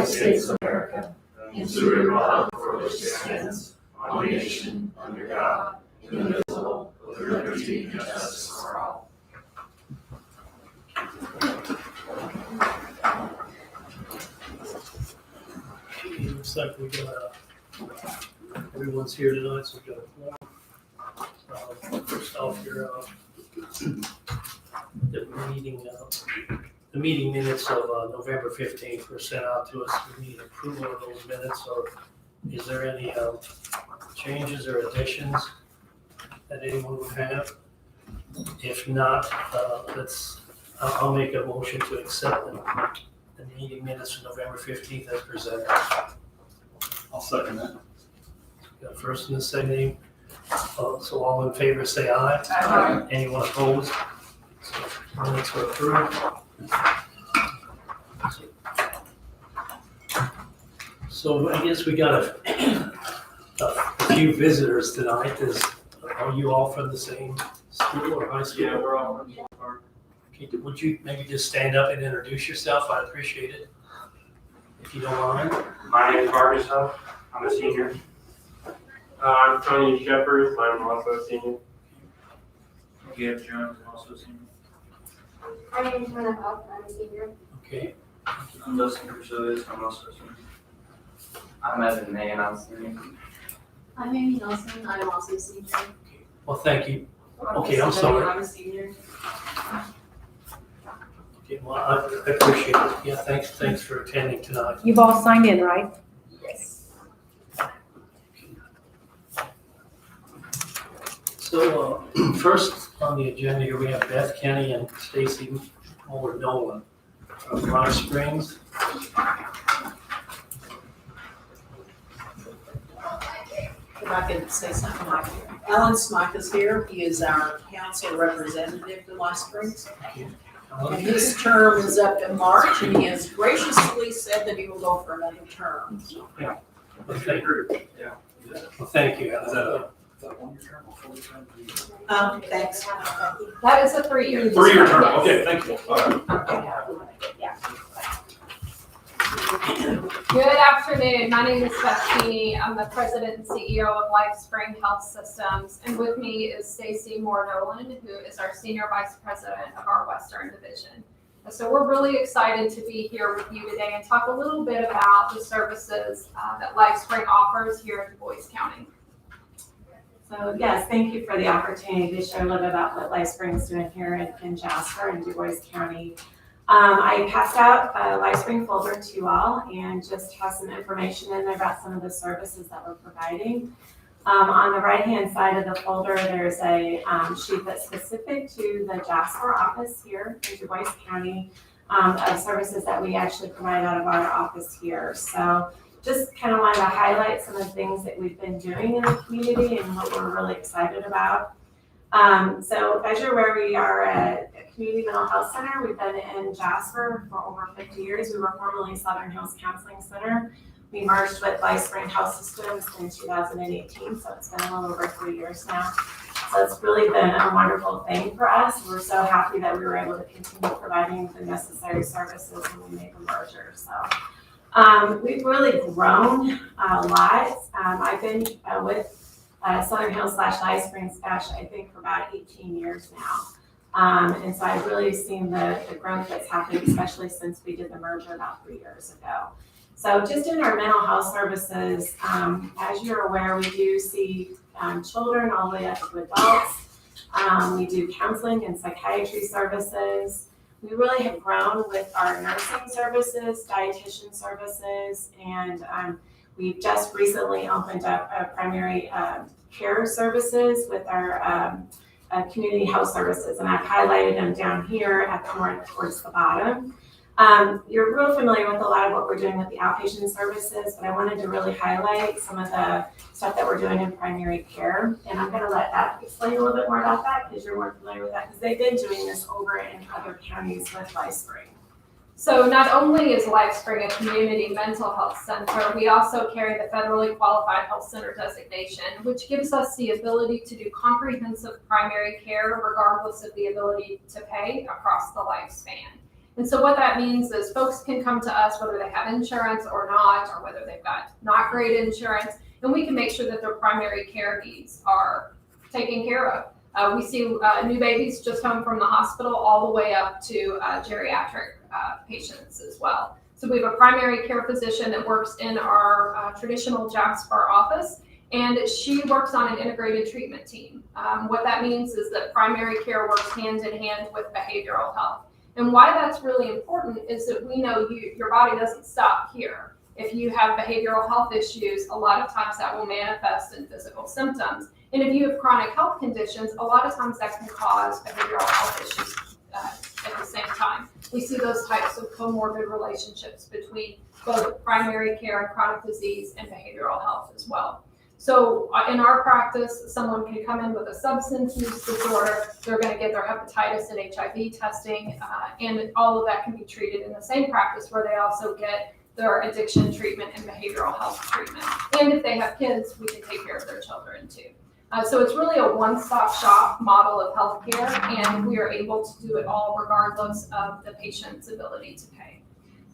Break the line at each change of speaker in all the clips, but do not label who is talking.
United States of America, and to the republic for which it stands, one nation, under God, indivisible, with liberty and justice for all.
Looks like we got everyone's here tonight, so we got a quorum. First off here, the meeting minutes of November 15th were sent out to us. We need approval of those minutes, or is there any changes or additions that anyone would have? If not, I'll make a motion to accept the meeting minutes from November 15th as presented.
I'll second that.
Got first and the second. So all in favor say aye.
Aye.
Anyone opposed? So minutes are approved. So I guess we got a few visitors tonight. Are you all from the same school or high school?
Yeah, we're all from Park.
Okay, would you maybe just stand up and introduce yourself? I'd appreciate it, if you don't mind.
My name is Marcus Huff. I'm a senior. I'm Tony Shepard. I'm also a senior.
Gabe Jones, also a senior.
My name is Hannah Huff. I'm a senior.
Okay.
I'm Dustin Crusoe, I'm also a senior.
I'm Evan May, and I'm senior.
I'm Amy Nelson. I'm also a senior.
Well, thank you. Okay, I'm sorry.
I'm a senior.
Okay, well, I appreciate it. Yeah, thanks for attending tonight.
You've all signed in, right?
Yes.
So first on the agenda here, we have Beth Kenny and Stacy Muller-Nolan from Rock Springs.
If I could say something like Alan Smythe is here. He is our council representative to Live Springs. And his term is up in March, and he has graciously said that he will go for another term.
Well, thank you.
Is that 1 year term or 4 year term?
Thanks.
That is a 3-year.
3-year term,
Yes.
okay, thank you. All right.
Yeah. Good afternoon. My name is Beth Keeney. I'm the president and CEO of LifeSpring Health Systems, and with me is Stacy Moore-Nolan, who is our senior vice president of our Western Division. So we're really excited to be here with you today and talk a little bit about the services that LifeSpring offers here in Du Bois County.
So yes, thank you for the opportunity to share a little bit about what LifeSpring is doing here in Jasper and Du Bois County. I passed out a LifeSpring folder to you all and just have some information in there about some of the services that we're providing. On the right-hand side of the folder, there's a sheet that's specific to the Jasper office here in Du Bois County of services that we actually provide out of our office here. So just kind of wanted to highlight some of the things that we've been doing in the community and what we're really excited about. So as you're aware, we are a community mental health center. We've been in Jasper for over 50 years. We were formerly Southern Hills Counseling Center. We merged with LifeSpring Health Systems in 2018, so it's been a little over 3 years now. So it's really been a wonderful thing for us. We're so happy that we were able to continue providing the necessary services when we made the merger. So we've really grown a lot. I've been with Southern Hills / LifeSpring, I think for about 18 years now. And so I've really seen the growth that's happened, especially since we did the merger about 3 years ago. So just in our mental health services, as you're aware, we do see children all the way up to adults. We do counseling and psychiatry services. We really have grown with our nursing services, dietitian services, and we've just recently opened up a primary care services with our community health services, and I've highlighted them down here at the more towards the bottom. You're real familiar with a lot of what we're doing with the outpatient services, but I wanted to really highlight some of the stuff that we're doing in primary care, and I'm going to let that explain a little bit more about that because you're more familiar with that because they've been doing this over in other counties with LifeSpring.
So not only is LifeSpring a community mental health center, we also carry the federally qualified health center designation, which gives us the ability to do comprehensive primary care regardless of the ability to pay across the lifespan. And so what that means is folks can come to us whether they have insurance or not, or whether they've got not great insurance, and we can make sure that their primary care needs are taken care of. We see new babies just home from the hospital all the way up to geriatric patients as well. So we have a primary care physician that works in our traditional Jasper office, and she works on an integrated treatment team. What that means is that primary care works hand in hand with behavioral health. And why that's really important is that we know your body doesn't stop here. If you have behavioral health issues, a lot of times that will manifest in physical symptoms. And if you have chronic health conditions, a lot of times that can cause behavioral health issues at the same time. We see those types of comorbid relationships between both primary care and chronic disease and behavioral health as well. So in our practice, someone can come in with a substance use disorder. They're going to get their hepatitis and HIV testing, and all of that can be treated in the same practice where they also get their addiction treatment and behavioral health treatment. And if they have kids, we can take care of their children too. So it's really a one-stop shop model of healthcare, and we are able to do it all regardless of the patient's ability to pay.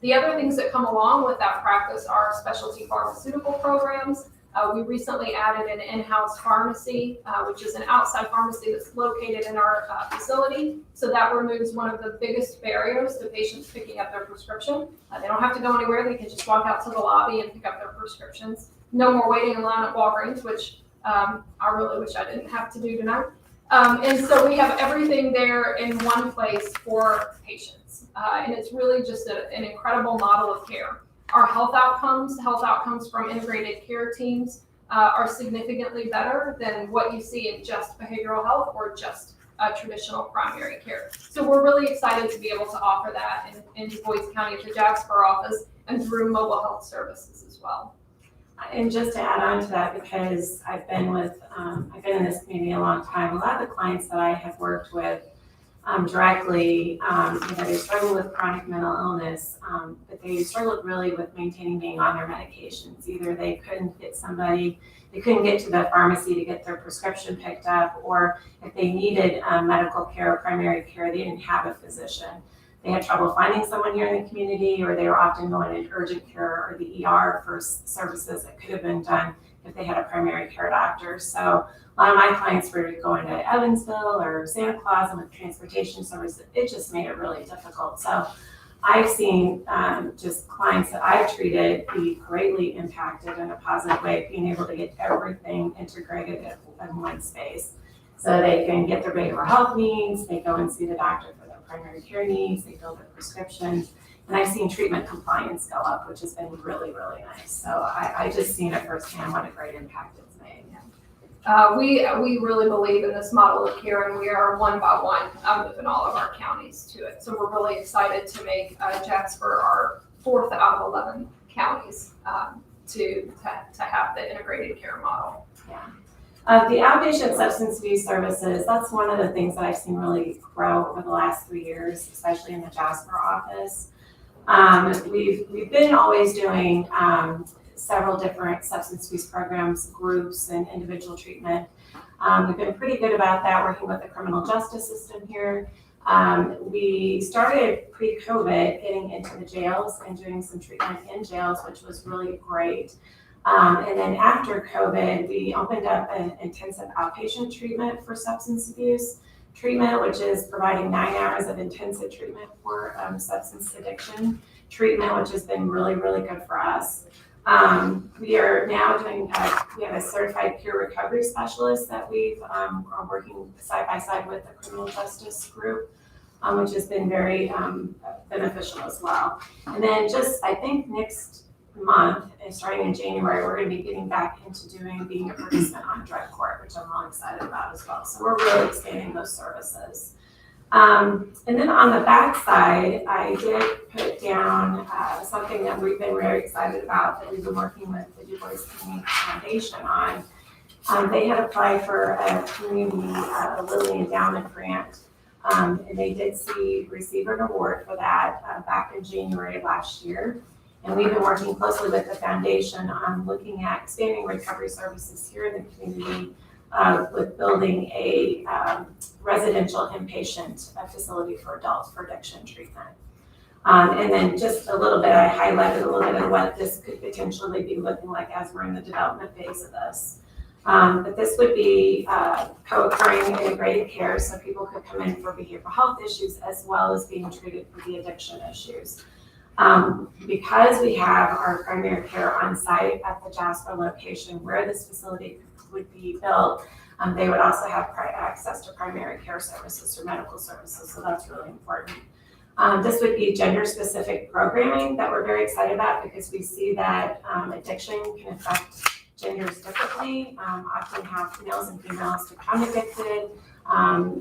The other things that come along with that practice are specialty pharmaceutical programs. We recently added an in-house pharmacy, which is an outside pharmacy that's located in our facility. So that removes one of the biggest barriers to patients picking up their prescription. They don't have to go anywhere. They can just walk out to the lobby and pick up their prescriptions. No more waiting in line at Walgreens, which I really wish I didn't have to do tonight. And so we have everything there in one place for patients. And it's really just an incredible model of care. Our health outcomes from integrated care teams are significantly better than what you see in just behavioral health or just traditional primary care. So we're really excited to be able to offer that in Boise County at the Jasper office and through mobile health services as well.
And just to add on to that, because I've been in this community a long time, a lot of the clients that I have worked with directly, they struggle with chronic mental illness, but they struggled really with maintaining being on their medications. Either they couldn't get to the pharmacy to get their prescription picked up, or if they needed medical care or primary care, they didn't have a physician. They had trouble finding someone here in the community, or they were often going in urgent care or the ER for services that could have been done if they had a primary care doctor. So a lot of my clients were going to Evansville or Santa Claus, and with transportation services, it just made it really difficult. So I've seen just clients that I've treated be greatly impacted in a positive way, being able to get everything integrated in one space. So they can get their behavioral health needs, they go and see the doctor for their primary care needs, they fill their prescriptions. And I've seen treatment compliance go up, which has been really, really nice. So I just seen it firsthand what a great impact it's made.
We really believe in this model of care, and we are one by one moving all of our counties to it. So we're really excited to make Jasper our 4th out of 11 counties to have the integrated care model.
Yeah. The outpatient substance abuse services, that's one of the things that I've seen really grow over the last 3 years, especially in the Jasper office. We've been always doing several different substance abuse programs, groups, and individual treatment. We've been pretty good about that, working with the criminal justice system here. We started pre-COVID getting into the jails and doing some treatment in jails, which was really great. And then after COVID, we opened up an intensive outpatient treatment for substance abuse treatment, which is providing 9 hours of intensive treatment for substance addiction treatment, which has been really, really good for us. We are now doing, we have a certified peer recovery specialist that we've are working side by side with the criminal justice group, which has been very beneficial as well. And then just, I think next month, and starting in January, we're going to be getting back into being a participant on drug court, which I'm really excited about as well. So we're really expanding those services. And then on the back side, I did put down something that we've been very excited about that we've been working with the Du Bois Community Foundation on. They had applied for a community Lilly Endowment Grant, and they did receive an award for that back in January of last year. And we've been working closely with the foundation on looking at expanding recovery services here in the community with building a residential inpatient facility for adults for addiction treatment. And then just a little bit, I highlighted a little bit of what this could potentially be looking like as we're in the development phase of this. But this would be co-occurring integrated care, so people could come in for behavioral health issues as well as being treated for the addiction issues. Because we have our primary care on site at the Jasper location where this facility would be built, they would also have access to primary care services or medical services, so that's really important. This would be gender-specific programming that we're very excited about because we see that addiction can affect genders differently, often have males and females become addicted,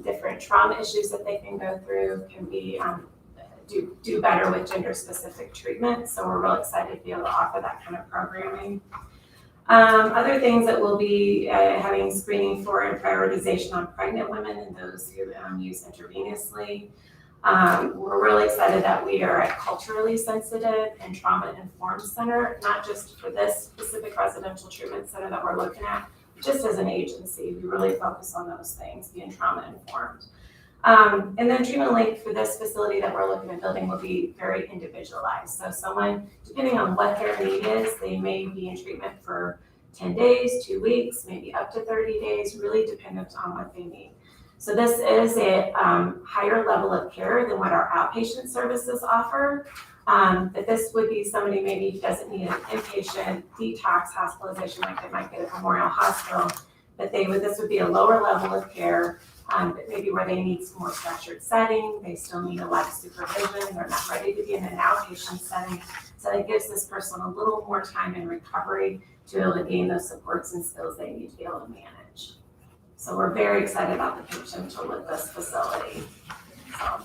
different trauma issues that they can go through can be do better with gender-specific treatment. So we're real excited to be able to offer that kind of programming. Other things that we'll be having screening for and prioritization on pregnant women and those who use intravenously. We're really excited that we are a culturally sensitive and trauma-informed center, not just for this specific residential treatment center that we're looking at, but just as an agency. We really focus on those things, being trauma-informed. And then treatment link for this facility that we're looking at building will be very individualized. So someone, depending on what their need is, they may be in treatment for 10 days, 2 weeks, maybe up to 30 days, really dependent on what they need. So this is a higher level of care than what our outpatient services offer. That this would be somebody maybe who doesn't need an inpatient detox hospitalization like they might get at Memorial Hospital, but this would be a lower level of care, but maybe where they need some more structured setting, they still need a lot of supervision, they're not ready to be in an outpatient setting. So it gives this person a little more time in recovery to be able to gain those supports and skills they need to be able to manage. So we're very excited about the potential with this facility. So.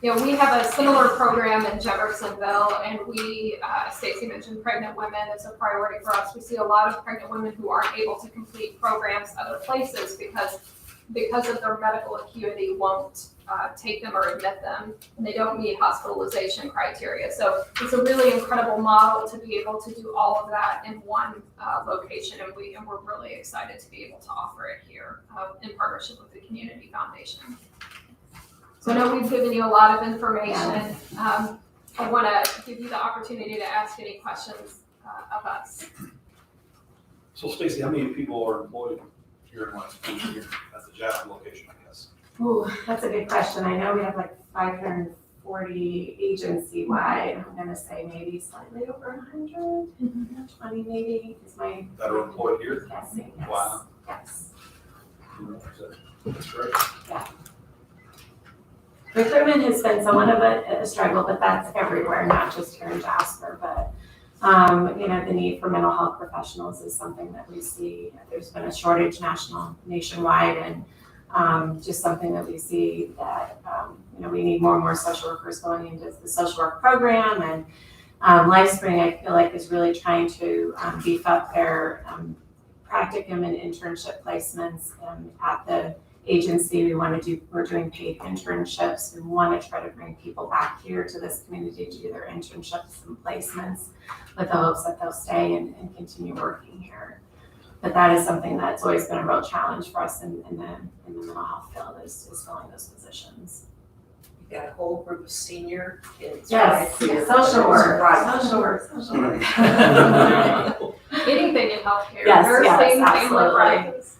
You know, we have a similar program in Jeffersonville, and we, Stacy mentioned pregnant women is a priority for us. We see a lot of pregnant women who aren't able to complete programs other places because of their medical acuity won't take them or admit them, and they don't meet hospitalization criteria. So it's a really incredible model to be able to do all of that in one location, and we're really excited to be able to offer it here in partnership with the Community Foundation. So I know we've given you a lot of information. I want to give you the opportunity to ask any questions of us.
So Stacy, how many people are employed here in West Point here at the Jasper location, I guess?
Ooh, that's a good question. I know we have like 540 agency-wide. I'm gonna say maybe slightly over 100, 20 maybe is my.
That are employed here?
Guessing, yes.
Wow.
Yes.
That's great.
Yeah. Recruitment has been somewhat of a struggle, but that's everywhere, not just here in Jasper. But the need for mental health professionals is something that we see. There's been a shortage nationwide, and just something that we see that we need more and more social workers going into the social work program. And LifeSpring, I feel like, is really trying to beef up their practicum and internship placements at the agency. We're doing paid internships. We want to try to bring people back here to this community to do their internships and placements with the hopes that they'll stay and continue working here. But that is something that's always been a real challenge for us in the mental health field is filling those positions.
You've got a whole group of senior kids.
Yes,
right here.
social work,
Right.
social work.
Anything in healthcare,
Yes,
nursing, family
absolutely.
practice.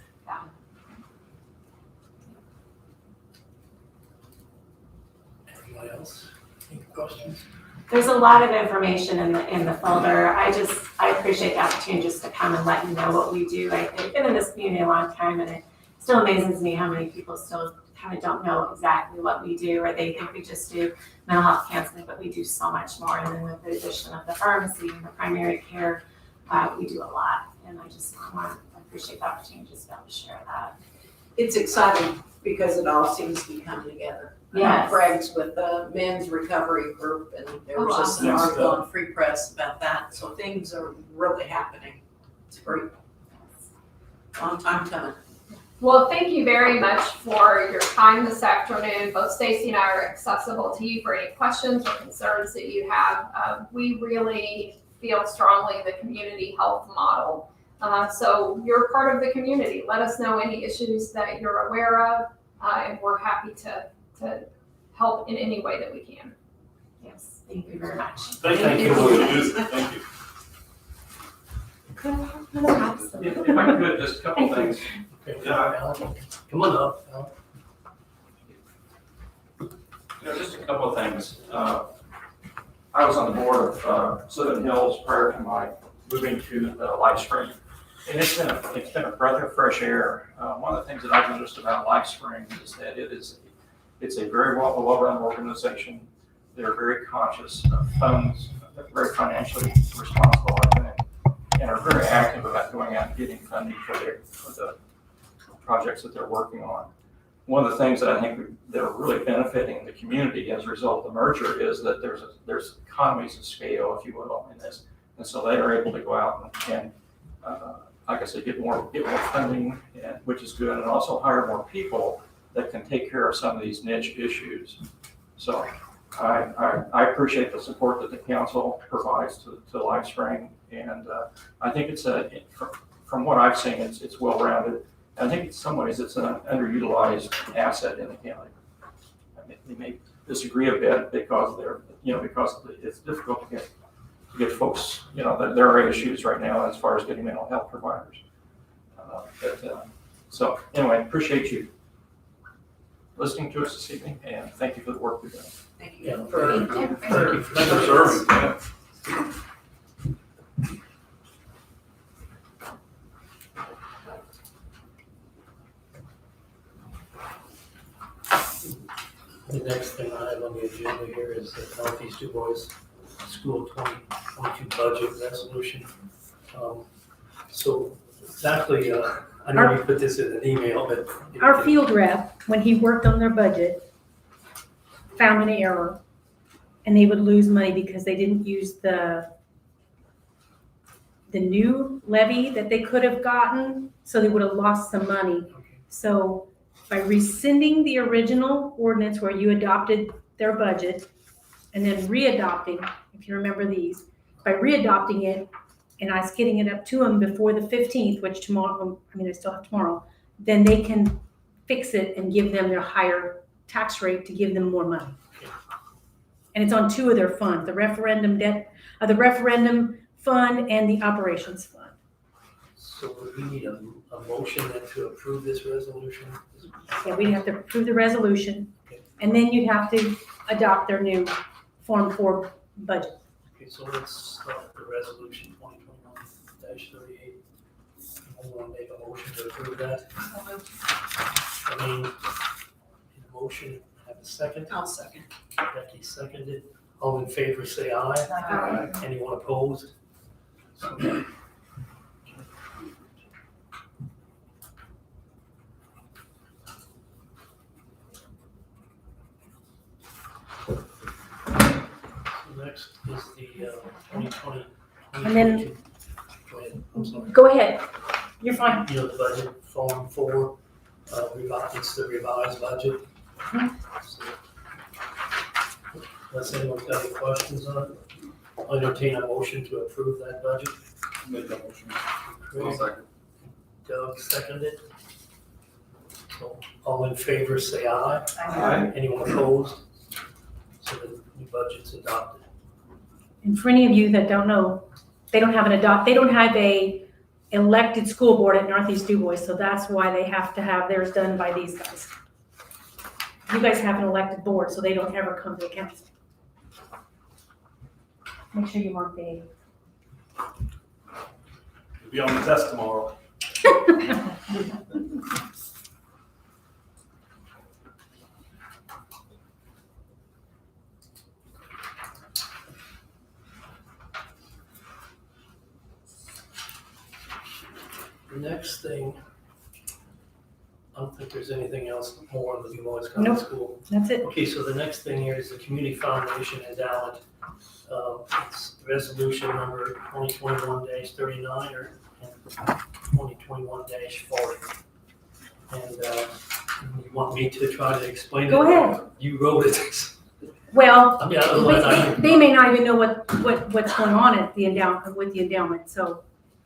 Anyone else? Any questions?
There's a lot of information in the folder. I appreciate the opportunity just to come and let you know what we do. I've been in this community a long time, and it still amazes me how many people still kind of don't know exactly what we do, or they think we just do mental health counseling, but we do so much more. And then with the addition of the pharmacy and the primary care, we do a lot. And I appreciate the opportunity just to be able to share that.
It's exciting because it all seems to be coming together.
Yes.
Greg's with the men's recovery group, and there was just an article on Free Press about that. So things are really happening. It's great. Long time coming.
Well, thank you very much for your time this afternoon. Both Stacy and I are accessible to you for any questions or concerns that you have. We really feel strongly in the community health model. So you're part of the community. Let us know any issues that you're aware of, and we're happy to help in any way that we can.
Yes, thank you very much.
Thank you. Thank you. If I could, just a couple things.
Okay,
Yeah.
Alan, come on up, Alan.
Just a couple of things. I was on the board of Southern Hills prior to my moving to the Life Spring. And it's been a breath of fresh air. One of the things that I've noticed about Life Spring is that it's a very well-run organization. They're very conscious of funds, they're very financially responsible, I think, and are very active about going out and getting funding for the projects that they're working on. One of the things that I think that are really benefiting the community as a result of the merger is that there's economies of scale, if you will, in this. And so they are able to go out and like I said, get more funding, which is good, and also hire more people that can take care of some of these niche issues. So I appreciate the support that the council provides to Life Spring, and I think it's from what I've seen, it's well-rounded. I think in some ways it's an underutilized asset in the county. I mean, they may disagree a bit because it's difficult to get folks, there are issues right now as far as getting mental health providers. So anyway, appreciate you listening to us this evening, and thank you for the work we've done.
Thank
Yeah,
you.
thank you for
Serving,
that.
yeah.
The next thing I have on the agenda here is the Northeast Du Bois School 2022 budget resolution. So exactly, I know you put this in an email, but.
Our field rep, when he worked on their budget, found an error, and they would lose money because they didn't use the new levy that they could have gotten, so they would have lost some money. So by rescinding the original ordinance where you adopted their budget, and then re-adopting, if you remember these, by re-adopting it, and us getting it up to them before the 15th, which tomorrow, I still have tomorrow, then they can fix it and give them their higher tax rate to give them more money. And it's on two of their funds, the referendum fund and the operations fund.
So we need a motion then to approve this resolution.
Yeah, we'd have to approve the resolution, and then you'd have to adopt their new Form 4 budget.
Okay, so let's start the resolution 2021-38. I want to make a motion to approve that. Need a motion, have a second.
I'll second.
Becky seconded. All in favor, say aye.
Aye.
Anyone opposed? Okay. Next is the 2020.
And then-
Go ahead, I'm sorry.
Go ahead, you're fine.
You know, the budget, Form 4, it's the revised budget. So, unless anyone's got any questions on it, I'll entertain a motion to approve that budget.
Make that motion.
Craig, Doug seconded. So all in favor, say aye.
Aye.
Anyone opposed? So the new budget's adopted.
And for any of you that don't know, they don't have a elected school board at Northeast Du Bois, so that's why they have to have theirs done by these guys. You guys have an elected board, so they don't ever come to the council. Make sure you mark the
You'll be on the test tomorrow.
The next thing, I don't think there's anything else more on the Du Bois County
Nope.
School.
That's it.
Okay, so the next thing here is the Community Foundation Endowment. It's resolution number 2021-39 or 2021-40. And you want me to try to explain it?
Go ahead.
You wrote it.
Well,
I mean, otherwise
they may not even know what's going on at the endowment, with the endowment, so.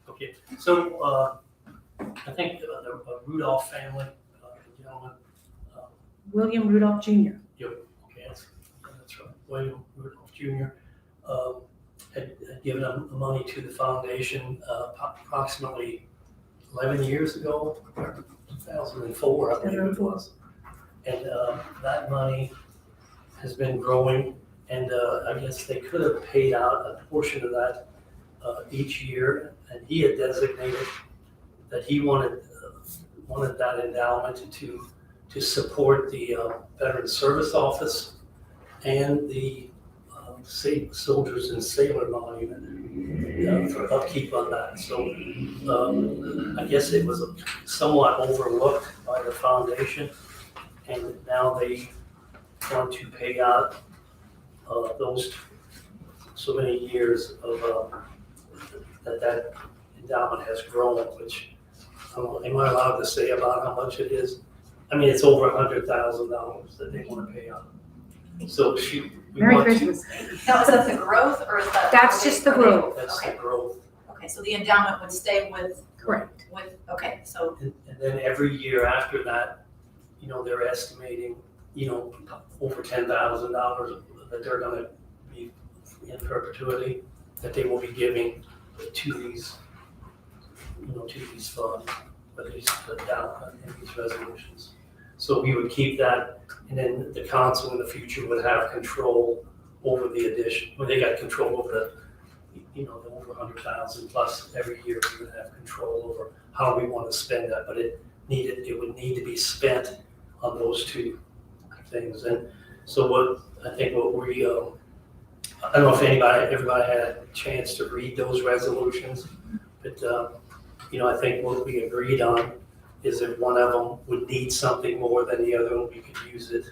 Okay, so I think the Rudolph family, the gentleman,
William Rudolph Jr.
okay, that's right, William Rudolph Jr., had given money to the foundation approximately 11 years ago, 2004, I believe it was. And that money has been growing, and I guess they could have paid out a portion of that each year, and he had designated that he wanted that endowment to support the Veteran Service Office and the Soldiers and Sailor Monument for upkeep on that. So I guess it was somewhat overlooked by the foundation, and now they want to pay out those so many years of that endowment has grown, which am I allowed to say about how much it is? I mean, it's over $100,000 that they want to pay out. So
Merry Christmas.
Now, is that the growth or is that?
That's just the growth.
That's the growth.
Okay, so the endowment would stay with.
Correct.
Okay, so.
And then every year after that, they're estimating, over $10,000 that they're gonna be in perpetuity, that they will be giving to these, to these funds, or these endowment and these resolutions. So we would keep that, and then the council in the future would have control over the addition. When they got control over the over 100,000 plus every year, we would have control over how we want to spend that. But it would need to be spent on those two things. And so what we, I don't know if everybody had a chance to read those resolutions, but I think what we agreed on is that one of them would need something more than the other one, we could use it,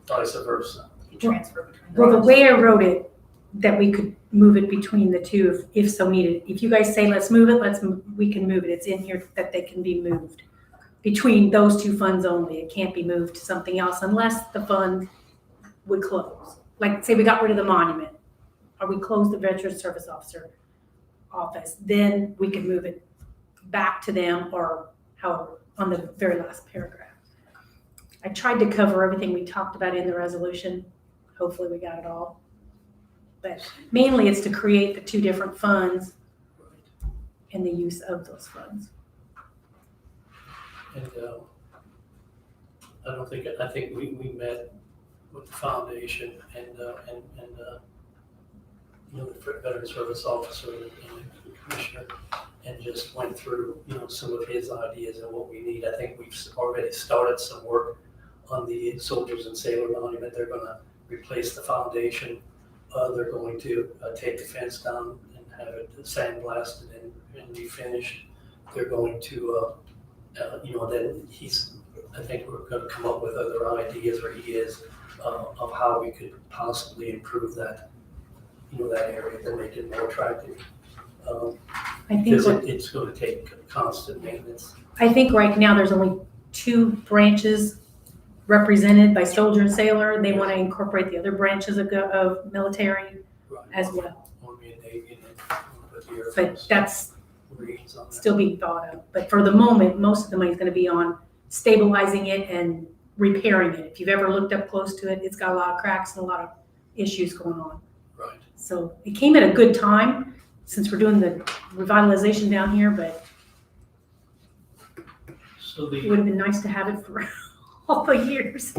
vice versa.
You transfer between
Well, the
those.
way I wrote it, that we could move it between the two if so needed. If you guys say, let's move it, we can move it. It's in here that they can be moved between those two funds only. It can't be moved to something else unless the fund would close. Like, say we got rid of the monument, or we closed the Veteran Service Officer office, then we can move it back to them, or however, on the very last paragraph. I tried to cover everything we talked about in the resolution. Hopefully we got it all. But mainly it's to create the two different funds and the use of those funds.
And I think we met with the foundation and the Veteran Service Officer and the Commissioner, and just went through, some of his ideas and what we need. I think we've already started some work on the Soldiers and Sailor Monument. They're gonna replace the foundation. They're going to take the fence down and have it sandblasted and refinished. They're going to, then I think we're gonna come up with other ideas, or he is, of how we could possibly improve that, that area to make it more attractive.
I think
Because it's going to take constant maintenance.
I think right now there's only two branches represented by Soldier and Sailor. They want to incorporate the other branches of military as well.
Army and Navy, and then put the Air
But
Force
that's
Marines on that.
still being thought of. But for the moment, most of the money is going to be on stabilizing it and repairing it. If you've ever looked up close to it, it's got a lot of cracks and a lot of issues going on.
Right.
So it came at a good time since we're doing the revitalization down here, but
So
it would have been nice to have it for all the years.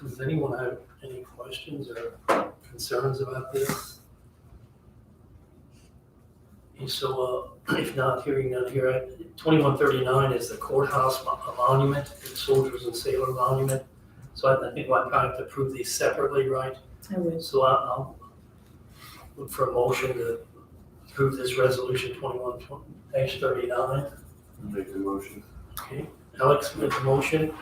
does anyone have any questions or concerns about this? And so, if not, hearing none here, 2139 is the courthouse monument, the Soldiers and Sailor Monument. So I think I'm trying to approve these separately, right?
I would.
So I'll look for a motion to approve this resolution 21-39.
Make the motion.
Okay, Alex made the motion.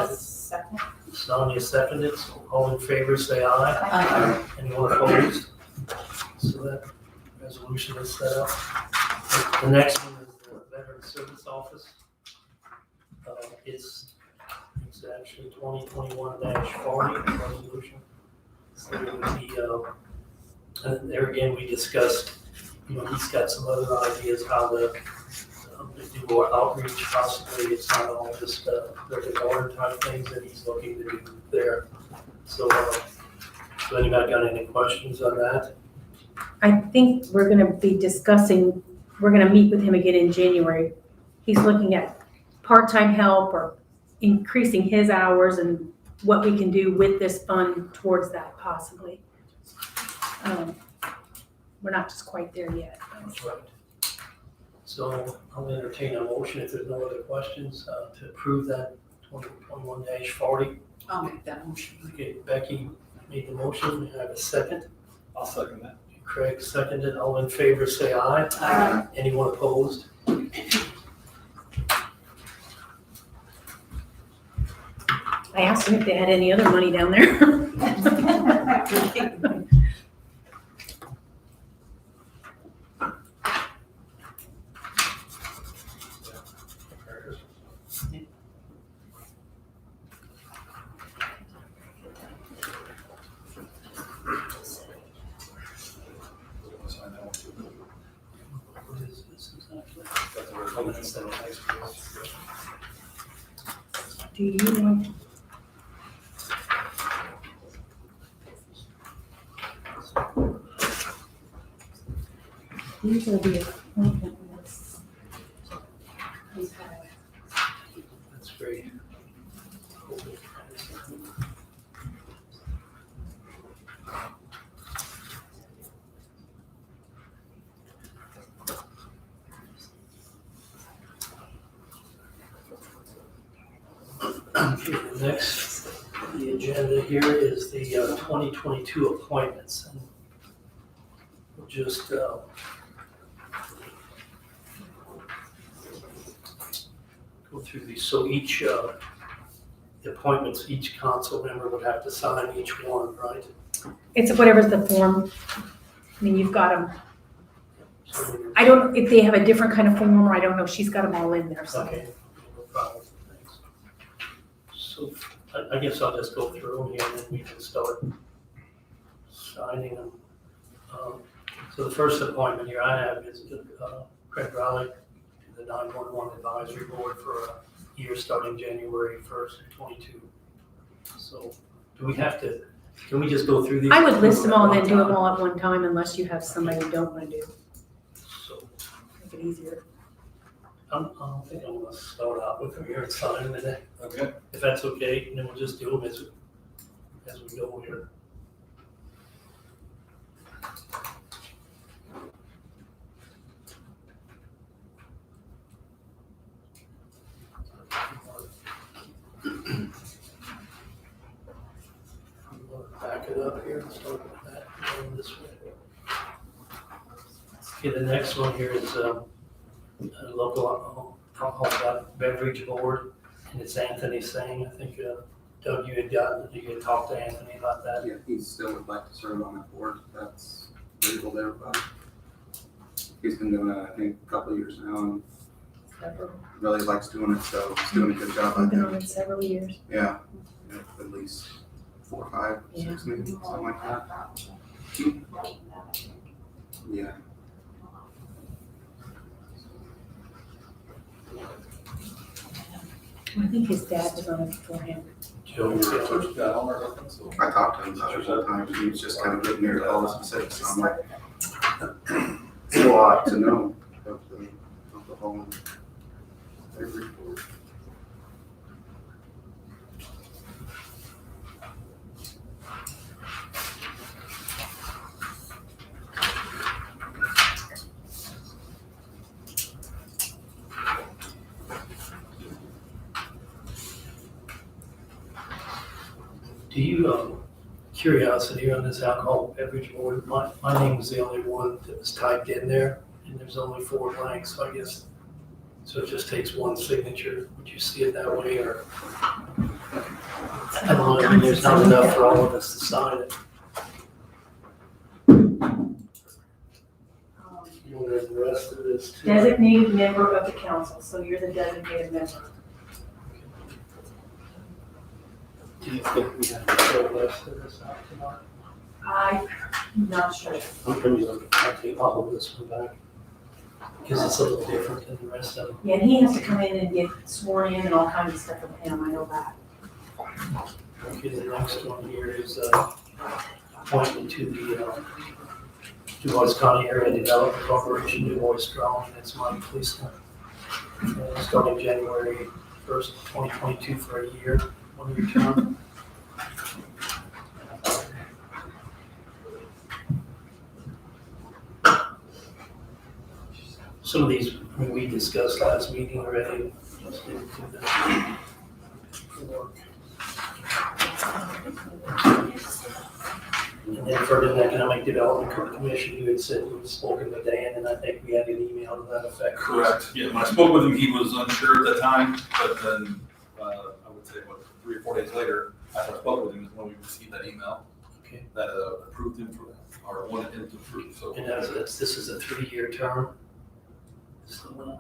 Second.
Sonia seconded, so all in favor say aye. Anyone opposed? So that resolution is set up. The next one is the Veteran Service Office. It's actually 2021-40 resolution. So it would be, and there again, we discussed, he's got some other ideas how the do more outreach possibly. It's not all just brick and mortar type things that he's looking to do there. So, so anybody got any questions on that?
I think we're gonna be discussing, we're gonna meet with him again in January. He's looking at part-time help or increasing his hours and what we can do with this fund towards that possibly. We're not just quite there yet.
That's right. So I'll entertain a motion if there's no other questions to approve that 2021-40.
I'll make that motion.
Okay, Becky made the motion. We have a second.
I'll second that.
Craig seconded. All in favor, say aye.
Aye.
Anyone opposed?
I asked him if they had any other money down there.
What is this exactly? Oh, that's the high school.
Do you know? These will be appointment lists.
That's great. Okay, next, the agenda here is the 2022 appointments. And we'll just go through these. So each, the appointments, each council member would have to sign each one, right?
It's whatever's the form. I mean, you've got them.
So,
I don't, if they have a different kind of form, or I don't know, she's got them all in there, so.
okay, no problem, thanks. So I guess I'll just go through them here and then we can start signing them. So the first appointment here I have is Craig Raleigh to the 911 Advisory Board for a year starting January 1st, 22. So do we have to, can we just go through these?
I would list them all and then do them all at one time unless you have somebody you don't want to do.
So
Make it easier.
I don't think I'm gonna start out with them here and sign them today,
Okay.
if that's okay, and then we'll just do them as we go here. Back it up here and start with that, going this way. Okay, the next one here is a local alcohol beverage board, and it's Anthony Singh. I think Doug, you had talked to Anthony about that.
Yeah, he still would like to serve on that board. That's legal there, but he's been doing it, I think, a couple of years now, and really likes doing it, so he's doing a good job. I
I've been on
think.
it several years.
Yeah, at least 4, 5, 6 maybe, something like that. Yeah.
I think his dad was on it beforehand.
Joe,
I talked to him about it a couple times, he was just kind of getting near all the specifics, so I'm like, it's a lot to know of the alcohol and beverage board.
do you, curiosity on this alcohol beverage board, my name was the only one that was typed in there, and there's only 4 blanks, so I guess, so it just takes one signature. Would you see it that way, or? I don't know, I mean, there's not enough for all of us to sign it. You want the rest of this too?
Designated member of the council, so you're the designated member.
Do you think we have to fill the rest of this out tonight?
I'm not sure.
I'm pretty, I'll take all of this one back. because it's a little different than the rest of them.
Yeah, and he has to come in and get sworn in and all kinds of stuff with him, I know that.
Okay, the next one here is appointment to the DuBois County Area Development Corporation, DuBois Strong, that's Mike Policeman. Starting January 1st, 2022 for a year, 1-year term. Some of these we discussed last meeting already. Just didn't do that. And then for the Economic Development Commission, you had said you had spoken with Dan, and I think we had an email to that effect.
Correct. Yeah, when I spoke with him, he was unsure at the time, but then, I would say, 3 or 4 days later, after I spoke with him, is when we received that email.
Okay.
That approved him for that, or wanted him to approve, so.
And this is a 3-year term. So,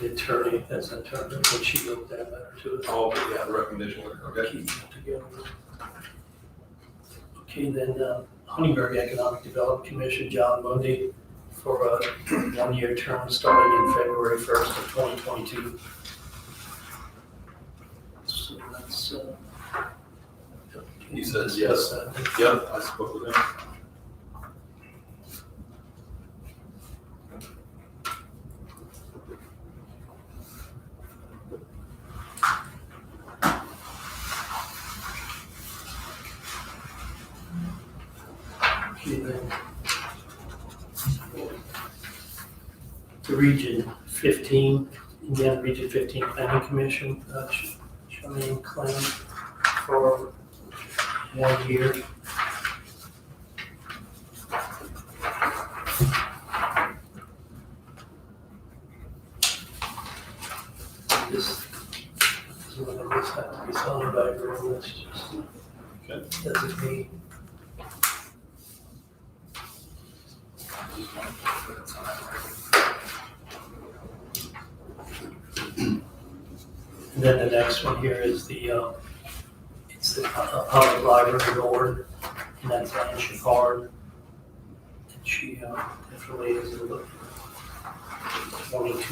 the attorney, that's an attorney, when she wrote that letter to us.
Oh, okay, yeah, the recommendation letter, okay.
Keep them together. Okay, then Honeyberg Economic Development Commission, John Mundy, for a 1-year term starting in February 1st of 2022. So that's.
He says yes. Yep, I spoke with him.
Okay, then. The Region 15, Indiana Region 15 Planning Commission, Charlene Clem for 1 year. This is one of these have to be signed by everyone, that's just,
Okay.
doesn't mean. And then the next one here is it's the public library board, and that's Ann Shepard. And she definitely is wanting to appoint it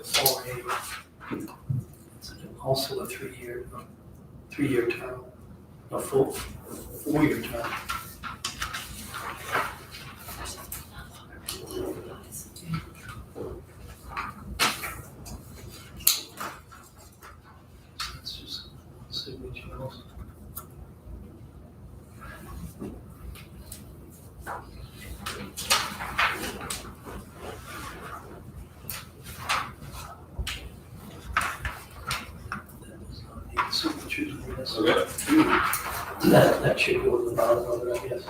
for it's also a 3-year term, a full 4-year term. It's just signatures. That does not need signatures, I guess.
Okay.
That should go to the bottom of it, I guess.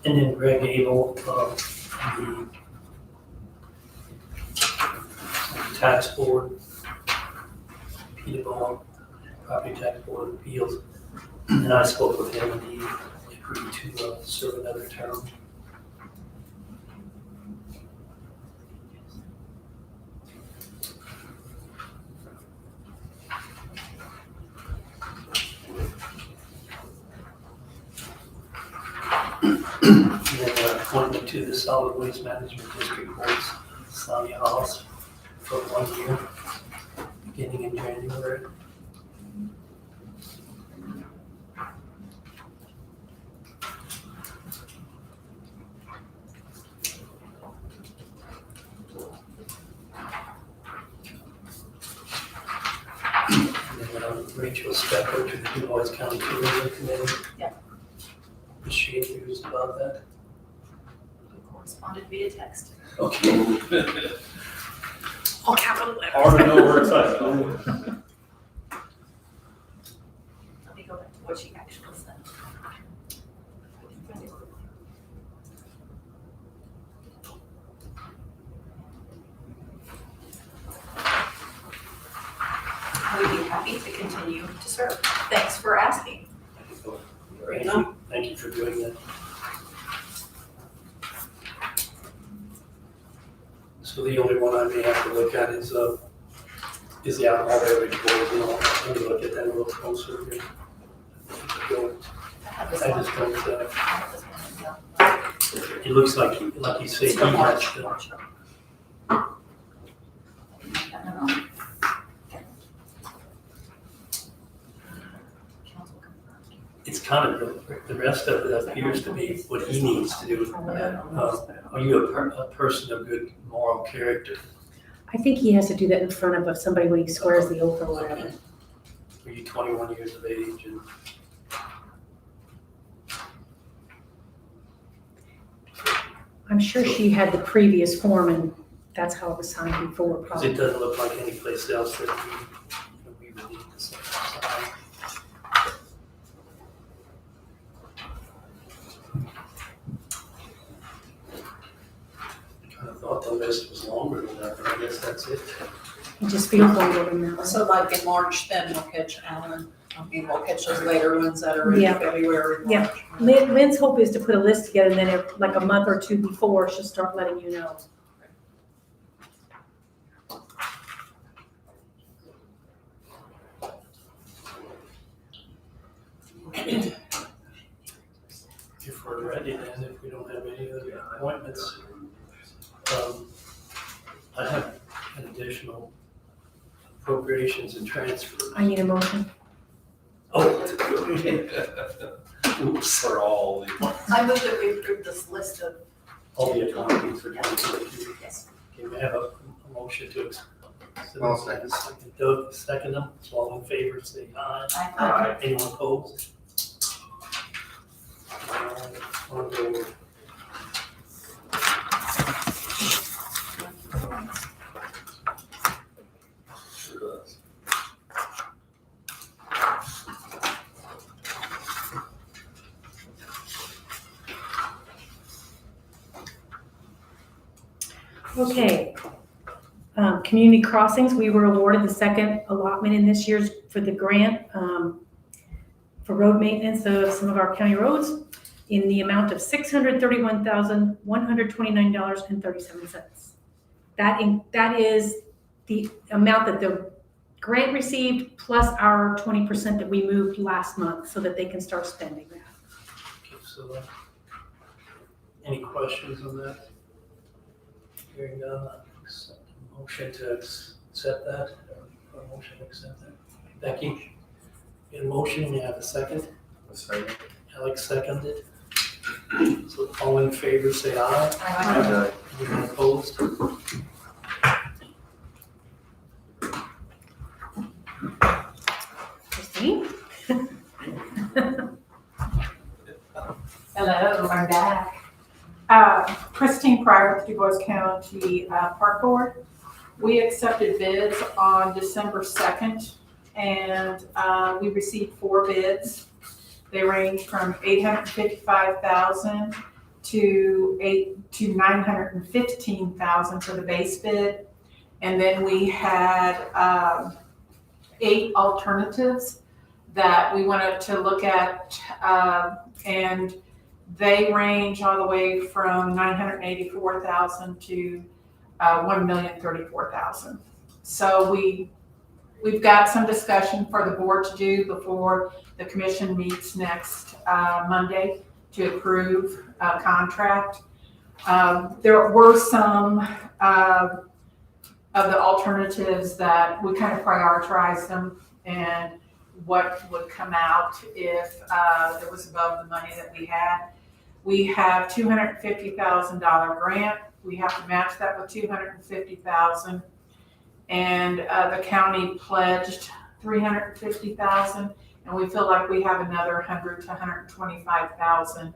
And then Greg Abel, the tax board, Peterborough Property Tax Board of Appeals. And I spoke with him and he agreed to serve another term. And then appointment to the Solid Waste Management District Boards, Sonia Hollis, for 1 year, beginning in January. And then Rachel Specker to the DuBois County Tourism Committee.
Yeah.
Was she enthused about that?
Corresponded via text.
Okay.
All capital letters.
Hard to know where it's at.
Let me go back to what she actually said. I would be happy to continue to serve. Thanks for asking.
Thank you for doing that. So the only one I may have to look at is the alcohol beverage board, let me look at that a little closer here. I just don't, it looks like you say, he matched it. It's kind of, the rest of it appears to be what he needs to do. Are you a person of good moral character?
I think he has to do that in front of somebody when he swears the oath or whatever.
Are you 21 years of age? And
I'm sure she had the previous form and that's how it was signed before,
because
probably.
it doesn't look like any place else that we would need to sign. I thought the list was longer than that, but I guess that's it.
It just feels longer than that.
So like in March, then we'll catch Alan. I mean, we'll catch those later ones that are in
Yeah.
February,
Yeah.
March.
Lynn's hope is to put a list together and then like a month or two before, she'll start letting you know.
If we're ready then, if we don't have any other appointments. I have an additional appropriations and transfers.
I need a motion.
Oh, oops,
For all the.
I move that we approve this list of.
all the appointments for 2022.
Yes.
Can we have a motion to accept?
I'll second.
Doug, second them, so all in favor, say aye.
Aye.
Anyone opposed? I'll go.
Okay. Community crossings, we were awarded the second allotment in this year's for the grant for road maintenance of some of our county roads in the amount of $631,129.37. That is the amount that the grant received plus our 20% that we moved last month so that they can start spending that.
Okay, so, any questions on that? Hearing none, accept a motion to accept that, or a motion to accept that. Becky, get a motion, we have a second. Alex seconded. So all in favor, say aye.
Aye.
Anyone opposed?
Christine?
Hello, I'm back. Christine Pryor with Du Bois County Park Board. We accepted bids on December 2nd, and we received 4 bids. They range from $855,000 to $915,000 for the base bid. And then we had 8 alternatives that we wanted to look at, and they range all the way from $984,000 to $1,034,000. So we've got some discussion for the board to do before the commission meets next Monday to approve a contract. There were some of the alternatives that we kind of prioritized them and what would come out if it was above the money that we had. We have $250,000 grant. We have to match that with $250,000, and the county pledged $350,000, and we feel like we have another $100,000 to $125,000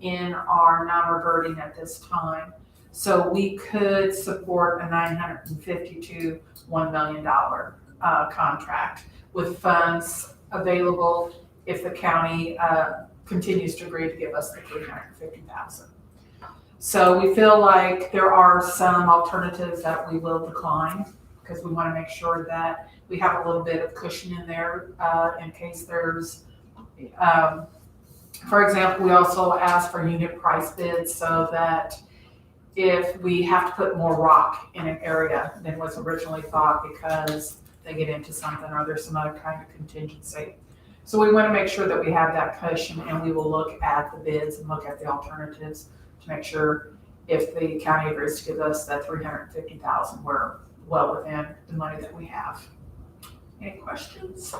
in our non-reverting at this time. So we could support a $950,000 to $1 million contract with funds available if the county continues to agree to give us the $350,000. So we feel like there are some alternatives that we will decline because we want to make sure that we have a little bit of cushion in there in case there's For example, we also ask for unit price bids so that if we have to put more rock in an area than was originally thought because they get into something or there's some other kind of contingency. So we want to make sure that we have that cushion, and we will look at the bids and look at the alternatives to make sure if the county agrees to give us that $350,000, we're well within the money that we have. Any questions?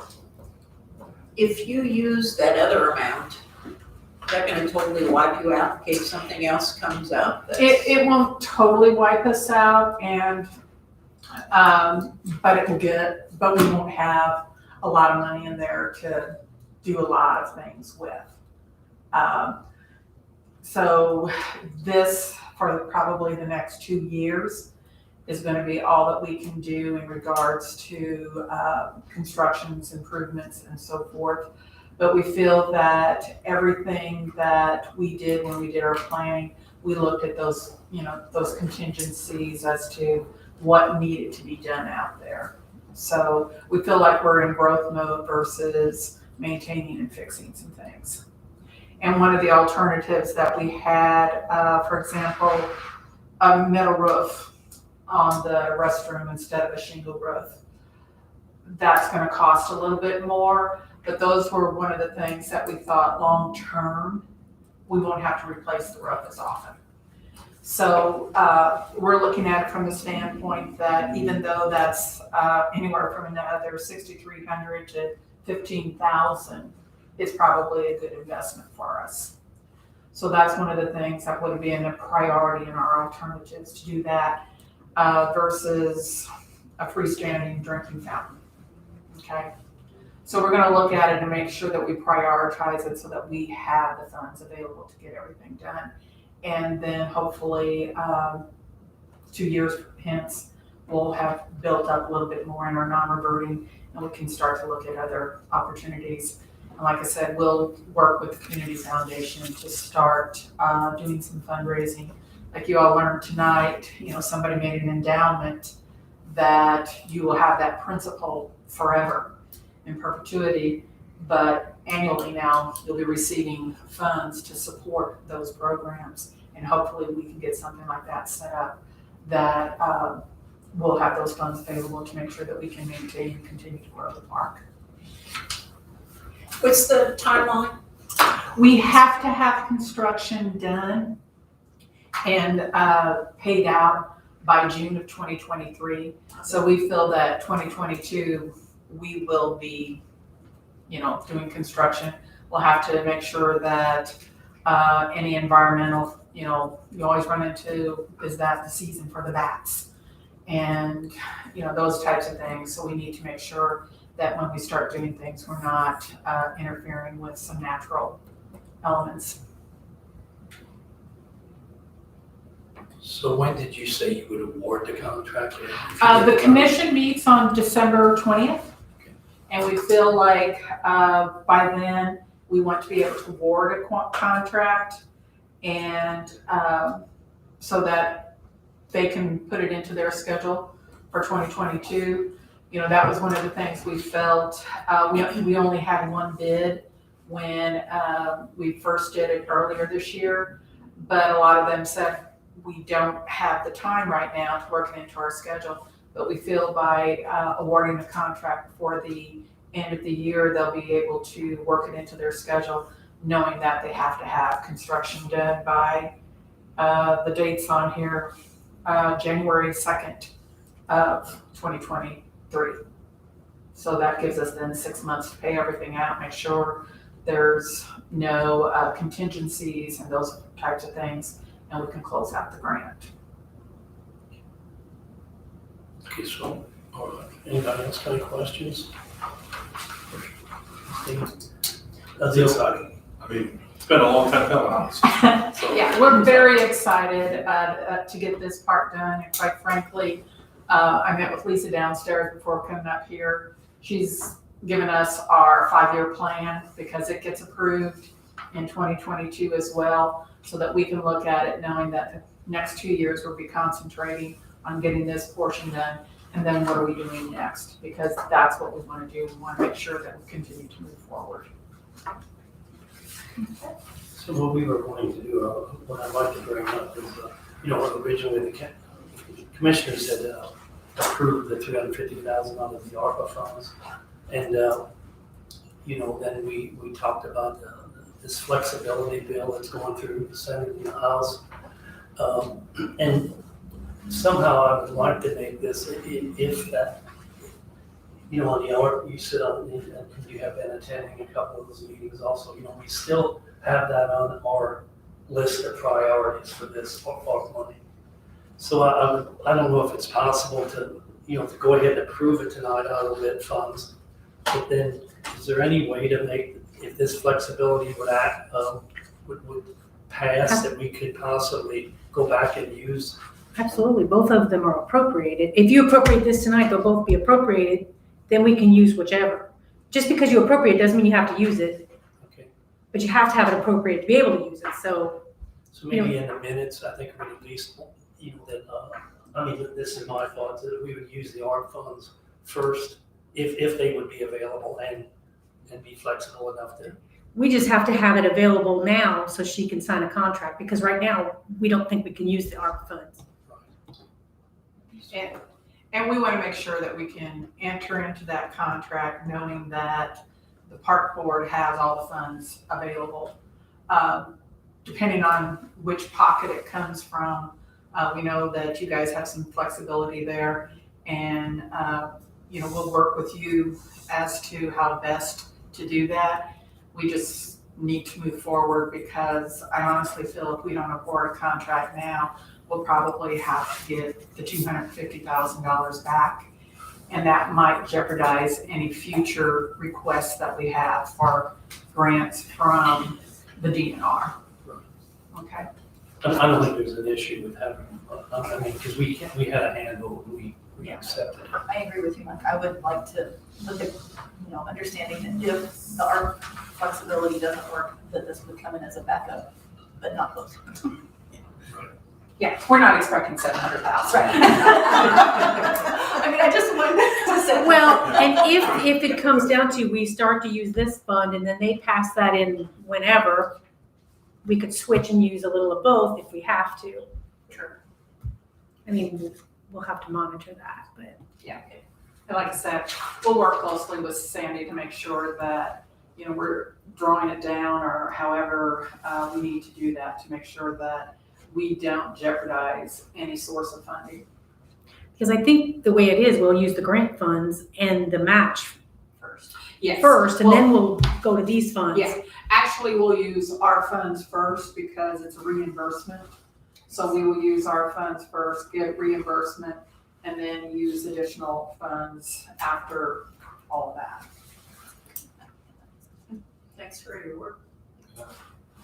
If you use that other amount, they're gonna totally wipe you out in case something else comes up?
It won't totally wipe us out, and, but we won't have a lot of money in there to do a lot of things with. So this, for probably the next 2 years, is gonna be all that we can do in regards to constructions, improvements, and so forth. But we feel that everything that we did when we did our planning, we looked at those, those contingencies as to what needed to be done out there. So we feel like we're in growth mode versus maintaining and fixing some things. And one of the alternatives that we had, for example, a metal roof on the restroom instead of a shingle roof. That's gonna cost a little bit more, but those were one of the things that we thought long-term, we won't have to replace the roof as often. So we're looking at it from the standpoint that even though that's anywhere from another $6,300 to $15,000, it's probably a good investment for us. So that's one of the things that would be in a priority in our alternatives to do that versus a freestanding drinking fountain. Okay, so we're going to look at it and make sure that we prioritize it so that we have the funds available to get everything done. And then hopefully 2 years hence, we'll have built up a little bit more in our non-reverting, and we can start to look at other opportunities. And like I said, we'll work with the Community Foundation to start doing some fundraising. Like you all learned tonight, somebody made an endowment that you will have that principal forever in perpetuity, but annually now you'll be receiving funds to support those programs. And hopefully we can get something like that set up that we'll have those funds available to make sure that we can maintain and continue to grow the park.
What's the timeline?
We have to have construction done and paid out by June of 2023. So we feel that 2022, we will be, doing construction. We'll have to make sure that any environmental, you always run into, is that the season for the bats? And, those types of things. So we need to make sure that when we start doing things, we're not interfering with some natural elements.
So when did you say you would award the contract?
The commission meets on December 20th, and we feel like by then we want to be able to award a contract, and so that they can put it into their schedule for 2022. That was one of the things we felt. We only had one bid when we first did it earlier this year, but a lot of them said, we don't have the time right now to work it into our schedule, but we feel by awarding the contract before the end of the year, they'll be able to work it into their schedule, knowing that they have to have construction done by the dates on here, January 2nd of 2023. So that gives us then 6 months to pay everything out, make sure there's no contingencies and those types of things, and we can close out the grant.
Okay, so, anybody else got any questions? That's exciting.
It's been a long time coming, honestly. So,
Yeah, we're very excited to get this part done, and quite frankly, I met with Lisa downstairs before coming up here. She's given us our 5-year plan because it gets approved in 2022 as well, so that we can look at it knowing that the next 2 years we'll be concentrating on getting this portion done, and then what are we doing next? Because that's what we want to do. We want to make sure that we continue to move forward.
So what we were going to do, what I'd like to bring up is, originally the commissioners had approved the $350,000 out of the ARPA funds. And, then we talked about this flexibility bill that's going through the Senate and the House. And somehow I would like to make this, if that, on the hour, you sit on, and you have been attending a couple of those meetings also, we still have that on our list of priorities for this ARPA money. So I don't know if it's possible to, to go ahead and approve it tonight out of lit funds. But then, is there any way to make, if this flexibility would pass, that we could possibly go back and use?
Absolutely, both of them are appropriated. If you appropriate this tonight, they'll both be appropriated, then we can use whichever. Just because you appropriate doesn't mean you have to use it.
Okay.
But you have to have it appropriate to be able to use it, so.
So maybe in the minutes, I think we at least, this is my thoughts, that we would use the ARP funds first, if they would be available and be flexible enough to.
We just have to have it available now so she can sign a contract, because right now, we don't think we can use the ARP funds.
And we want to make sure that we can enter into that contract knowing that the park board has all the funds available. Depending on which pocket it comes from, we know that you guys have some flexibility there, and we'll work with you as to how best to do that. We just need to move forward, because I honestly feel if we don't award a contract now, we'll probably have to get the $250,000 back, and that might jeopardize any future requests that we have for grants from the DNR. Okay.
I don't think there's an issue with having, because we had a handle, we accepted it.
I agree with you, Mike. I would like to look at, understanding that if the ARP flexibility doesn't work, that this would come in as a backup, but not close.
Yeah, we're not expecting 700,000.
Right. I just wanted to say.
Well, and if it comes down to, we start to use this fund and then they pass that in whenever, we could switch and use a little of both if we have to.
Sure.
We'll have to monitor that, but.
Yeah, and like I said, we'll work closely with Sandy to make sure that, we're drawing it down, or however we need to do that to make sure that we don't jeopardize any source of funding.
Because I think the way it is, we'll use the grant funds and the match
First. Yes.
first, and then we'll go to these funds.
Yeah, actually, we'll use our funds first because it's a reimbursement. So we will use our funds first, get reimbursement, and then use additional funds after all of that.
Thanks for your work.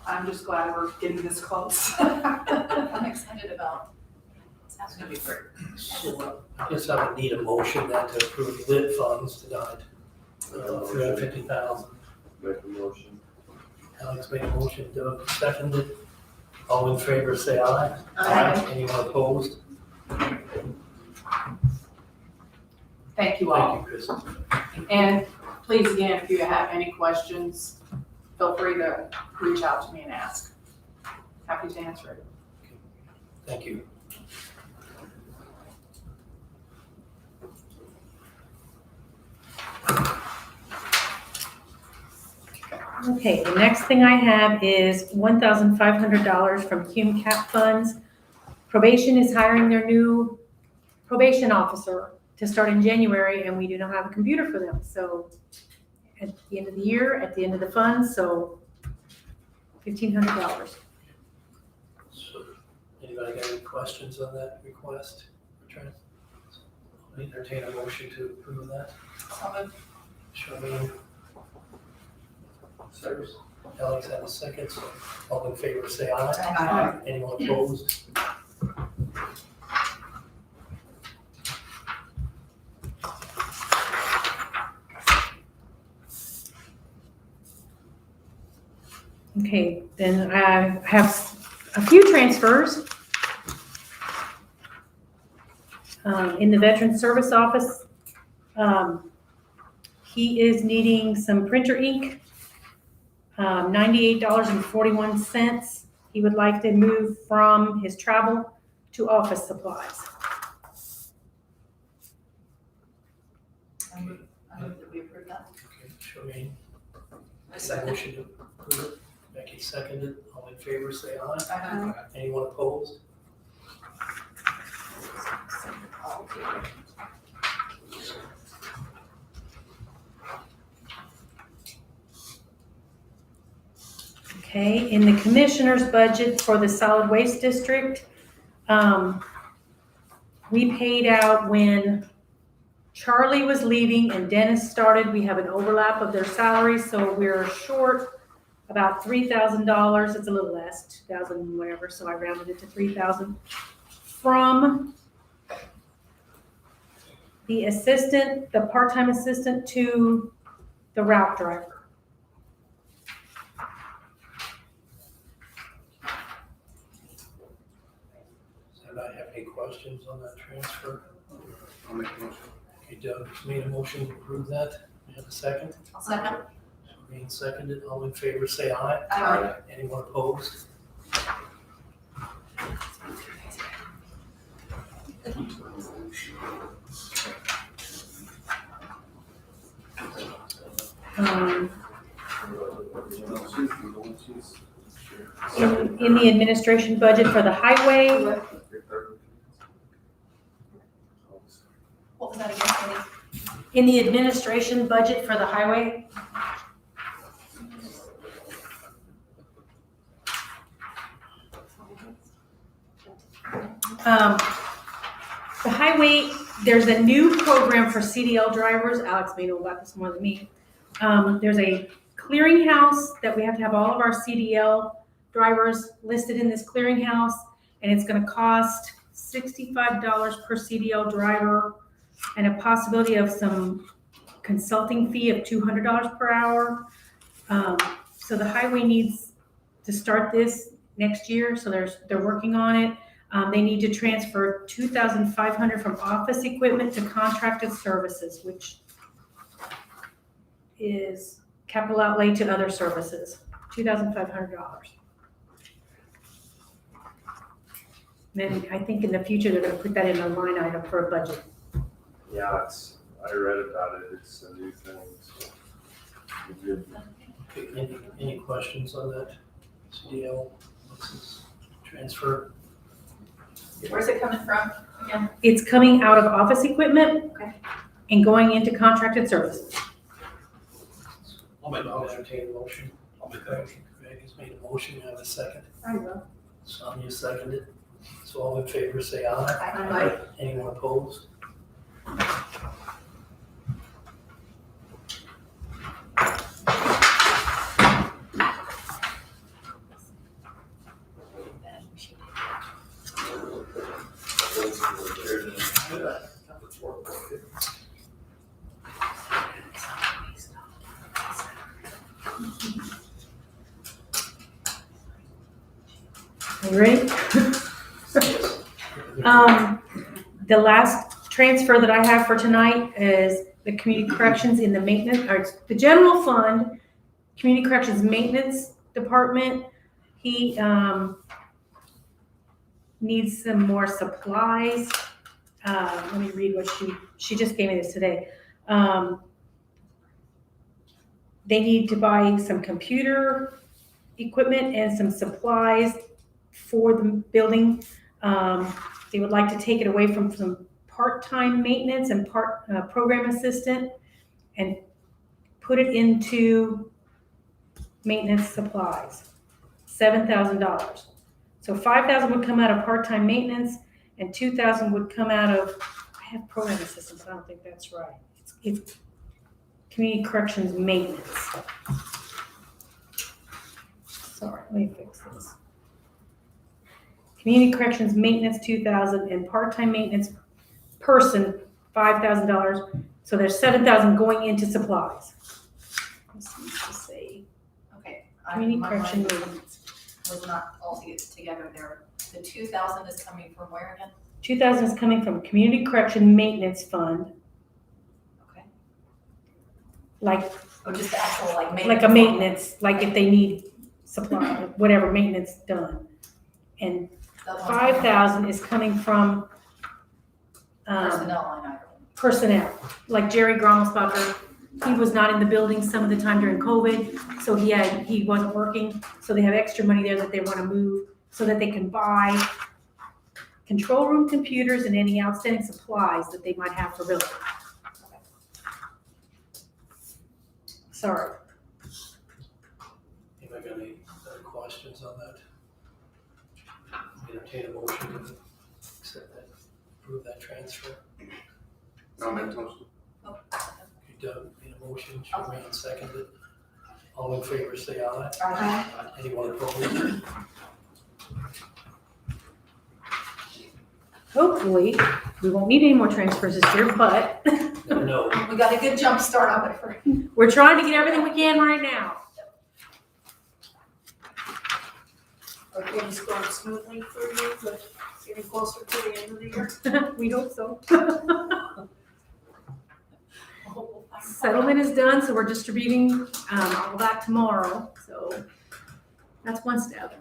I'm just glad we're getting this close.
I'm excited about it. Sounds gonna be great.
So I guess I would need a motion then to approve lit funds tonight, $350,000.
Make a motion.
Alex made a motion, Doug seconded. All in favor, say aye.
Aye.
Anyone opposed?
Thank you all.
Thank you, Chris.
And please, again, if you have any questions, feel free to reach out to me and ask. Happy to answer it.
Thank you.
Okay, the next thing I have is $1,500 from Cume Cap Funds. Probation is hiring their new probation officer to start in January, and we do not have a computer for them. So at the end of the year, at the end of the funds, so $1,500.
So, anybody got any questions on that request? I'll entertain a motion to approve that. Charlene. Cyrus. Alex had a second, so all in favor say aye.
Aye.
Anyone opposed?
Okay, then I have a few transfers. In the Veteran Service Office, he is needing some printer ink. $98.41. He would like to move from his travel to office supplies.
I move that we approve that.
Okay, Charmaine,
I second.
motion to approve it. Becky seconded. All in favor, say aye.
Aye.
Anyone opposed?
Okay, in the commissioner's budget for the solid waste district, we paid out when Charlie was leaving and Dennis started. We have an overlap of their salaries, so we're short about $3,000. It's a little less, 2,000 whatever, so I rounded it to 3,000 from the assistant, the part-time assistant to the route driver.
Does anybody have any questions on that transfer?
I'll make a motion.
Okay, Doug just made a motion to approve that. We have a second?
I'll second.
Charmaine seconded. All in favor, say aye.
Aye.
Anyone opposed?
In the administration budget for the highway,
What was that again, Cindy?
in the administration budget for the highway, the highway, there's a new program for CDL drivers. Alex may know about this more than me. There's a clearinghouse that we have to have all of our CDL drivers listed in this clearinghouse, and it's gonna cost $65 per CDL driver and a possibility of some consulting fee of $200 per hour. So the highway needs to start this next year, so they're working on it. They need to transfer $2,500 from office equipment to contracted services, which is capital outlay to other services, $2,500. Then I think in the future, they're gonna put that in a line item for a budget.
Yeah, I read about it, it's a new thing, so. we did.
Okay, any questions on that CDL license transfer?
Where's it coming from again?
It's coming out of office equipment
Okay.
and going into contracted services.
I'll entertain a motion. I'll make that motion. Greg has made a motion. I have a second.
I will.
Sonia seconded. So all in favor, say aye.
Aye.
Anyone opposed?
You ready? The last transfer that I have for tonight is the community corrections in the maintenance, or the general fund, community corrections maintenance department. He needs some more supplies. Let me read what she just gave me this today. They need to buy some computer equipment and some supplies for the building. They would like to take it away from some part-time maintenance and program assistant and put it into maintenance supplies, $7,000. So $5,000 would come out of part-time maintenance and $2,000 would come out of, I have program assistants, I don't think that's right. It's community corrections maintenance. Sorry, let me fix this. Community corrections maintenance, $2,000, and part-time maintenance person, $5,000. So there's $7,000 going into supplies. This needs to say
Okay.
community
My
correction
mind
maintenance.
was not all together there. The 2,000 is coming from where again?
2,000 is coming from community correction maintenance fund,
Okay.
like
Or just the actual like maintenance?
like a maintenance, like if they need supply, whatever maintenance done. And
The ones-
5,000 is coming from
Personnel line item.
personnel, like Jerry Grommelsbacher. He was not in the building some of the time during COVID, so he wasn't working. So they have extra money there that they want to move so that they can buy control room computers and any outstanding supplies that they might have for building. Sorry.
Anybody got any other questions on that? Entertain a motion to accept that, approve that transfer.
I'll make a motion.
You done, made a motion, Joanne seconded. All in favor, say aye.
Aye.
Anyone opposed?
Hopefully, we won't need any more transfers this year, but
No.
We got a good jump start on it for
we're trying to get everything we can right now.
Are things going smoothly for you, but getting closer to the end of the year?
We hope so. Settlement is done, so we're distributing all that tomorrow, so that's one step.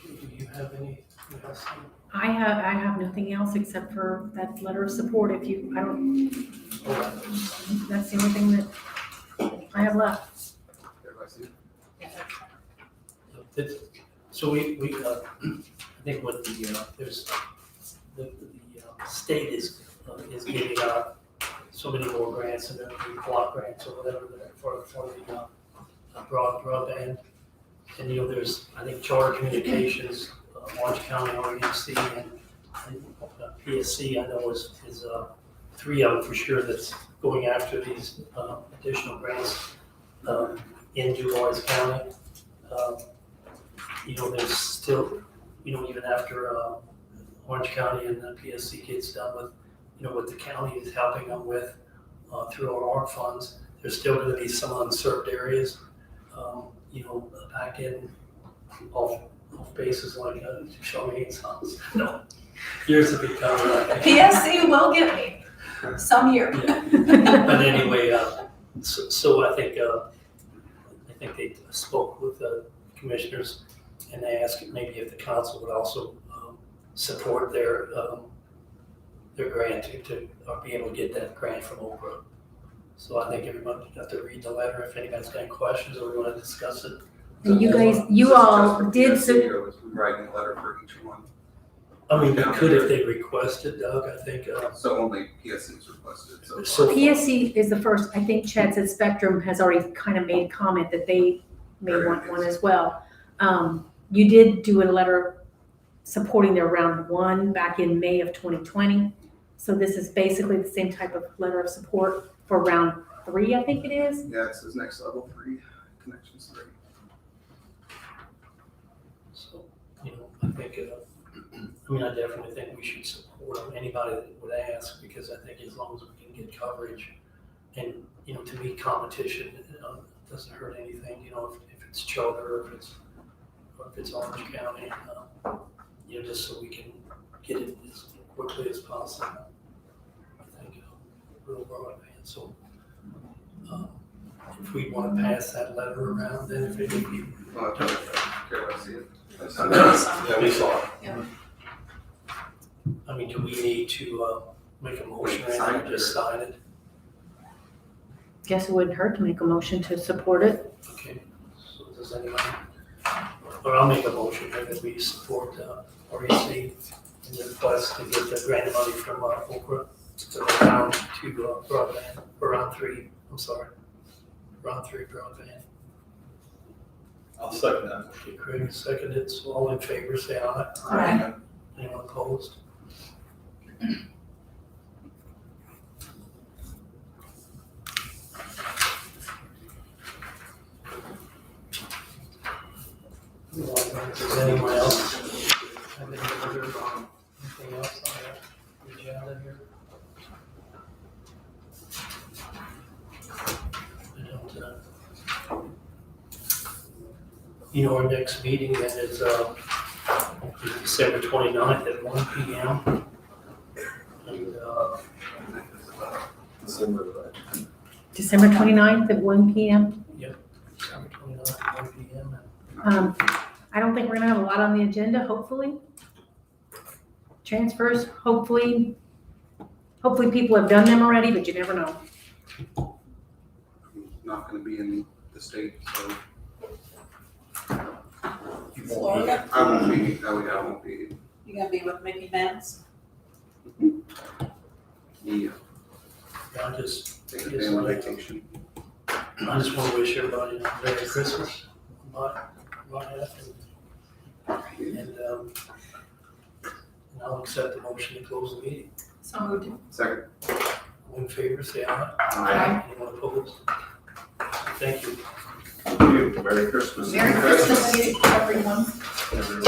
Do you have any, else?
I have nothing else except for that letter of support. If you, I don't, that's the only thing that I have left.
Everybody see it?
So we, I think what there's, the state is giving out so many more grants and block grants or whatever for the broadband. And, there's, I think, Charter Communications, Orange County, REMC, and PSC, I know is three of them for sure that's going after these additional grants in DuBois County. There's still, even after Orange County and the PSC gets done with, what the county is helping them with through our ARC funds, there's still going to be some unserved areas. Back in off bases like Charmaine's house. No, years have become like
PSC will get me some year.
Yeah. But anyway, so I think they spoke with the commissioners and they asked maybe if the council would also support their grant to be able to get that grant from Oprah. So I think everybody got to read the letter. If anybody's got any questions or we want to discuss it.
And you all did, so
was writing a letter for each one.
I mean, we could if they requested, Doug, I think.
So only PSC's requested, so.
So
PSC is the first. I think Chad said Spectrum has already kind of made comment that they may want one as well. You did do a letter supporting their round one back in May of 2020. So this is basically the same type of letter of support for round 3, I think it is.
Yeah, it says next level 3, connections 3.
So, I think, I definitely think we should support anybody that would ask, because I think as long as we can get coverage and, to me, competition doesn't hurt anything, if it's Charter or if it's Orange County, just so we can get it as quickly as possible. I think real broadband. So if we want to pass that letter around, then if you.
Well, I see it.
Yeah, we saw it.
Yeah.
I mean, do we need to make a motion or anything, or just sign it?
Guess it wouldn't hurt to make a motion to support it.
Okay, so does anybody, or I'll make a motion that we support REC in the request to get the grant money from Oprah to round 2 broadband, or round 3, I'm sorry, round 3 broadband.
I'll second that.
Okay, Craig seconded, so all in favor say aye.
Aye.
Anyone opposed? Does anyone else have any other, anything else on the agenda here? I don't, you know, our next meeting then is, December 29th at 1 p.m. And,
December 29th at 1 p.m.
December 29th at 1 p.m.
I don't think we're gonna have a lot on the agenda, hopefully. Transfers, hopefully people have done them already, but you never know.
I'm not gonna be in the state, so
Florida,
I won't be, I won't be.
you gonna be with Mickey Mouse?
Yeah,
I just
take a family vacation.
want to wish everybody a Merry Christmas. And I'll accept the motion to close the meeting.
So moved.
Second.
All in favor, say aye.
Aye.
Anyone opposed? Thank you.
Thank you. Merry Christmas.
Merry Christmas to you, everyone.
Everyone.